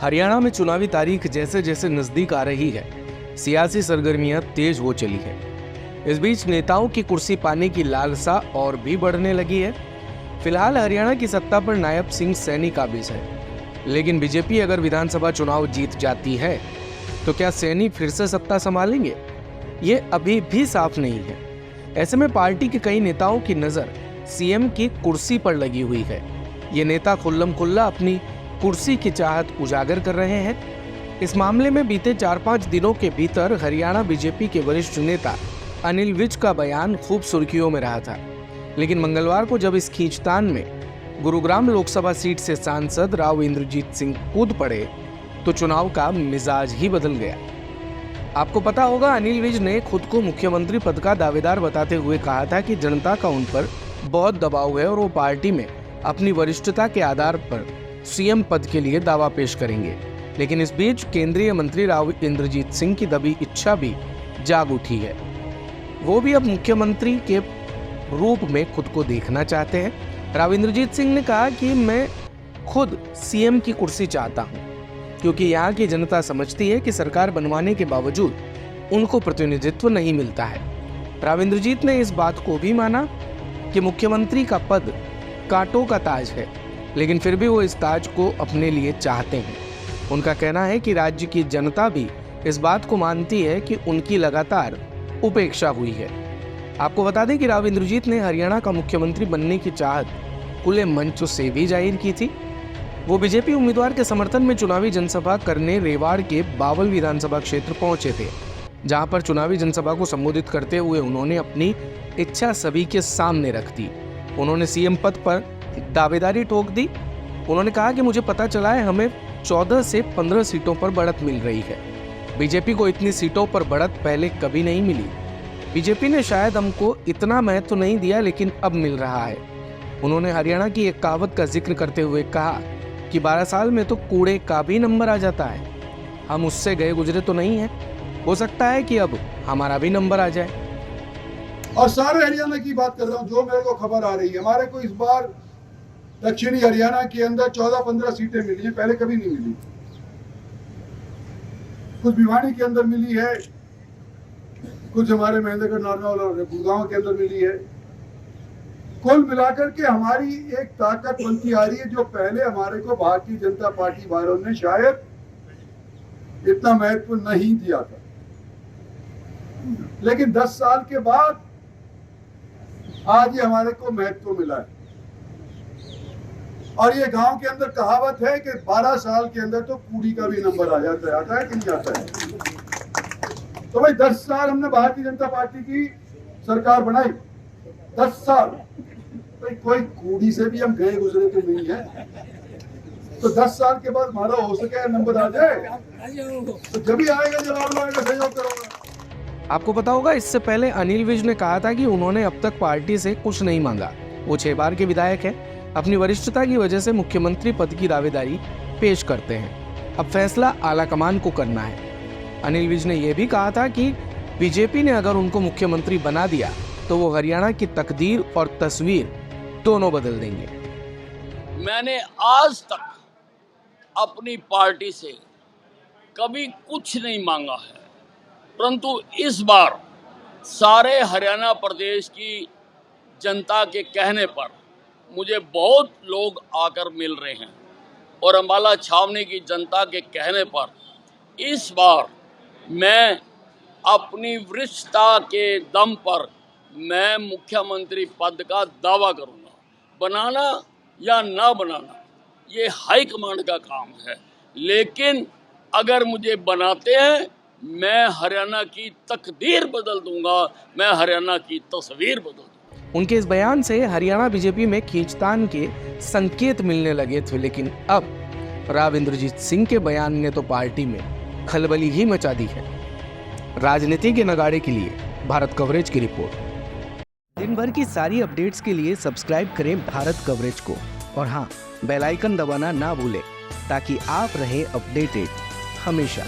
हरियाणा में चुनावी तारीख जैसे जैसे नजदीक आ रही है, सियासी सरगर्मियां तेज हो चली है। इस बीच नेताओं की कुर्सी पाने की लालसा और भी बढ़ने लगी है। फिलहाल हरियाणा की सत्ता पर नायब सिंह सैनी काबिज है, लेकिन बीजेपी अगर विधानसभा चुनाव जीत जाती है तो क्या सैनी फिर से सत्ता संभालेंगे, ये अभी भी साफ नहीं है। ऐसे में पार्टी के कई नेताओं की नजर सीएम की कुर्सी पर लगी हुई है। ये नेता खुल्लम खुल्ला अपनी कुर्सी की चाहत उजागर कर रहे हैं। इस मामले में बीते 4-5 दिनों के भीतर हरियाणा बीजेपी के वरिष्ठ नेता अनिल विज का बयान खूब सुर्खियों में रहा था, लेकिन मंगलवार को जब इस खींचतान में गुरुग्राम लोकसभा सीट से सांसद राव इंद्रजीत सिंह कूद पड़े तो चुनाव का मिजाज ही बदल गया। आपको पता होगा, अनिल विज ने खुद को मुख्यमंत्री पद का दावेदार बताते हुए कहा था कि जनता का उन पर बहुत दबाव है और वो पार्टी में अपनी वरिष्ठता के आधार पर सीएम पद के लिए दावा पेश करेंगे। लेकिन इस बीच केंद्रीय मंत्री राव इंद्रजीत सिंह की दबी इच्छा भी जाग उठी है। वो भी अब मुख्यमंत्री के रूप में खुद को देखना चाहते हैं। राव इंद्रजीत सिंह ने कहा कि मैं खुद सीएम की कुर्सी चाहता हूं, क्योंकि यहाँ की जनता समझती है कि सरकार बनवाने के बावजूद उनको प्रतिनिधित्व नहीं मिलता है। राव इंद्रजीत ने इस बात को भी माना कि मुख्यमंत्री का पद कांटों का ताज है, लेकिन फिर भी वो इस ताज को अपने लिए चाहते हैं। उनका कहना है कि राज्य की जनता भी इस बात को मानती है कि उनकी लगातार उपेक्षा हुई है। आपको बता दें कि राव इंद्रजीत ने हरियाणा का मुख्यमंत्री बनने की चाहत खुले मंच से भी जाहिर की थी। वो बीजेपी उम्मीदवार के समर्थन में चुनावी जनसभा करने रेवाड़ के बावल विधानसभा क्षेत्र पहुंचे थे, जहां पर चुनावी जनसभा को संबोधित करते हुए उन्होंने अपनी इच्छा सभी के सामने रख दी। उन्होंने सीएम पद पर दावेदारी ठोक दी। उन्होंने कहा कि मुझे पता चला है हमें 14 से 15 सीटों पर बढ़त मिल रही है। बीजेपी को इतनी सीटों पर बढ़त पहले कभी नहीं मिली। बीजेपी ने शायद हमको इतना महत्व नहीं दिया, लेकिन अब मिल रहा है। उन्होंने हरियाणा की एक कहावत का जिक्र करते हुए कहा कि 12 साल में तो कूड़े का भी नंबर आ जाता है। हम उससे गए गुजरे तो नहीं है, हो सकता है कि अब हमारा भी नंबर आ जाए। और सारे हरियाणा की बात कर रहा हूँ, जो मेरे को खबर आ रही है, हमारे को इस बार दक्षिणी हरियाणा के अंदर 14-15 सीटें मिली हैं, पहले कभी नहीं मिली। कुछ भिवानी के अंदर मिली है, कुछ हमारे महेंद्रगढ़, नारनौल और गुड़गांव के अंदर मिली है। कुल मिलाकर के हमारी एक ताकत बनती आ रही है, जो पहले हमारे को भारतीय जनता पार्टी वालों ने शायद इतना महत्व नहीं दिया था। लेकिन 10 साल के बाद आज ये हमारे को महत्व मिला है। और ये गांव के अंदर कहावत है कि 12 साल के अंदर तो कूड़ी का भी नंबर आ जाता है। आता है कि नहीं आता है? तो भाई 10 साल हमने भारतीय जनता पार्टी की सरकार बनाई, 10 साल, भाई कोई कूड़ी से भी हम गए गुजरे तो नहीं है। तो 10 साल के बाद हमारा हो सके नंबर आ जाए, तो जब भी आएगा जवाब आएगा, सहयोग करूंगा। आपको पता होगा, इससे पहले अनिल विज ने कहा था कि उन्होंने अब तक पार्टी से कुछ नहीं मांगा। वो 6 बार के विधायक हैं, अपनी वरिष्ठता की वजह से मुख्यमंत्री पद की दावेदारी पेश करते हैं। अब फैसला आला कमान को करना है। अनिल विज ने यह भी कहा था कि बीजेपी ने अगर उनको मुख्यमंत्री बना दिया तो वो हरियाणा की तकदीर और तस्वीर दोनों बदल देंगे। मैंने आज तक अपनी पार्टी से कभी कुछ नहीं मांगा है, परंतु इस बार सारे हरियाणा प्रदेश की जनता के कहने पर मुझे बहुत लोग आकर मिल रहे हैं और अम्बाला छावनी की जनता के कहने पर इस बार मैं अपनी वरिष्ठता के दम पर मैं मुख्यमंत्री पद का दावा करूंगा। बनाना या ना बनाना ये हाईकमांड का काम है, लेकिन अगर मुझे बनाते हैं मैं हरियाणा की तकदीर बदल दूंगा, मैं हरियाणा की तस्वीर बदल दूंगा। उनके इस बयान से हरियाणा बीजेपी में खींचतान के संकेत मिलने लगे थे, लेकिन अब राव इंद्रजीत सिंह के बयान ने तो पार्टी में खलबली ही मचा दी है। राजनीति के नगाड़े के लिए भारत कवरेज की रिपोर्ट। दिन भर की सारी अपडेट्स के लिए सब्सक्राइब करें भारत कवरेज को, और हाँ, बेल आइकन दबाना ना भूलें ताकि आप रहे अपडेटेड हमेशा।